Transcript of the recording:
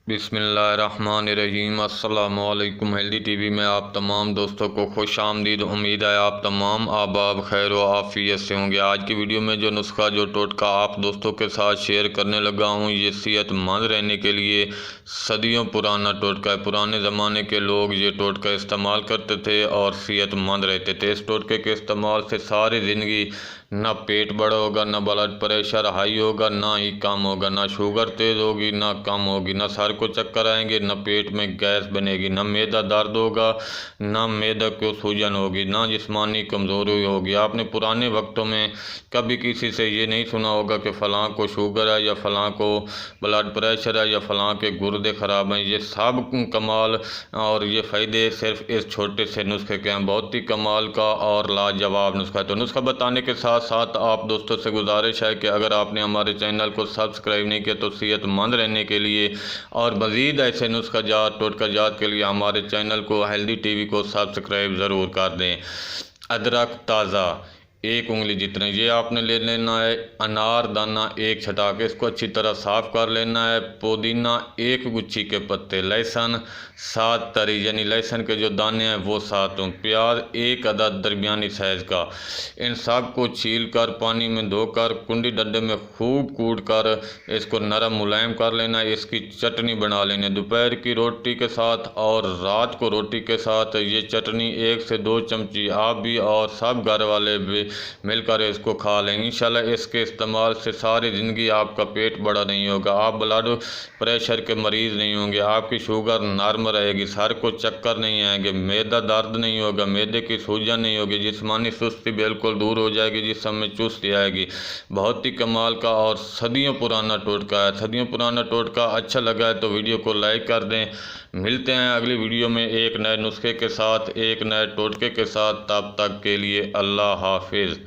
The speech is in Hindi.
बिस्मिल्लाहिर्रहमानिर्रहीम। अस्सलामुअलैकुम। हेल्दी टीवी में आप तमाम दोस्तों को खुश आमदीद। उम्मीद है आप तमाम आबाब खैर व आफियत से होंगे। आज की वीडियो में जो नुस्खा जो टोटका आप दोस्तों के साथ शेयर करने लगा हूँ, ये सेहतमंद रहने के लिए सदियों पुराना टोटका है। पुराने ज़माने के लोग ये टोटका इस्तेमाल करते थे और सेहतमंद रहते थे। इस टोटके के इस्तेमाल से सारी ज़िंदगी ना पेट बड़ा होगा, ना ब्लड प्रेशर हाई होगा, ना ही कम होगा, ना शुगर तेज़ होगी, ना कम होगी, ना सर को चक्कर आएंगे, ना पेट में गैस बनेगी, ना मैदा दर्द होगा, ना मैदा को सूजन होगी, ना जिस्मानी कमज़ोरी होगी। आपने पुराने वक्तों में कभी किसी से ये नहीं सुना होगा कि फ़लाँ को शुगर है या फ़लाँ को ब्लड प्रेशर है या फ़लाँ के गुर्दे ख़राब हैं। ये सब कमाल और ये फ़ायदे सिर्फ इस छोटे से नुस्खे के हैं। बहुत ही कमाल का और लाजवाब नुस्खा है। तो नुस्खा बताने के साथ साथ आप दोस्तों से गुजारिश है कि अगर आपने हमारे चैनल को सब्सक्राइब नहीं किया तो सेहतमंद रहने के लिए और मज़ीद ऐसे नुस्खा जात टोटका जात के लिए हमारे चैनल को हेल्दी टीवी को सब्सक्राइब ज़रूर कर दें। अदरक ताज़ा 1 उंगली जितना ये आपने ले लेना है। अनार दाना 1 छटा के इसको अच्छी तरह साफ़ कर लेना है। पुदीना 1 गुच्छी के पत्ते, लहसुन 7 तरी यानी लहसुन के जो दाने हैं वो 7 हों, प्याज 1 अदद दरमियानी साइज़ का। इन सब को छील कर पानी में धोकर कुंडी डंडे में खूब कूट कर इसको नरम मुलायम कर लेना है। इसकी चटनी बना लेनी है दोपहर की रोटी के साथ और रात को रोटी के साथ। ये चटनी 1 से 2 चमची आप भी और सब घर वाले भी मिलकर इसको खा लें। इंशाल्लाह इसके इस्तेमाल से सारी ज़िंदगी आपका पेट बड़ा नहीं होगा, आप ब्लड प्रेशर के मरीज़ नहीं होंगे, आपकी शुगर नॉर्मल रहेगी, सर को चक्कर नहीं आएंगे, मैदा दर्द नहीं होगा, मैदे की सूजन नहीं होगी, जिस्मानी सुस्ती बिल्कुल दूर हो जाएगी, जिस्म में चुस्ती आएगी। बहुत ही कमाल का और सदियों पुराना टोटका है। सदियों पुराना टोटका अच्छा लगा है तो वीडियो को लाइक कर दें। मिलते हैं अगली वीडियो में एक नए नुस्खे के साथ, एक नए टोटके के साथ। तब तक के लिए अल्लाह हाफिज़।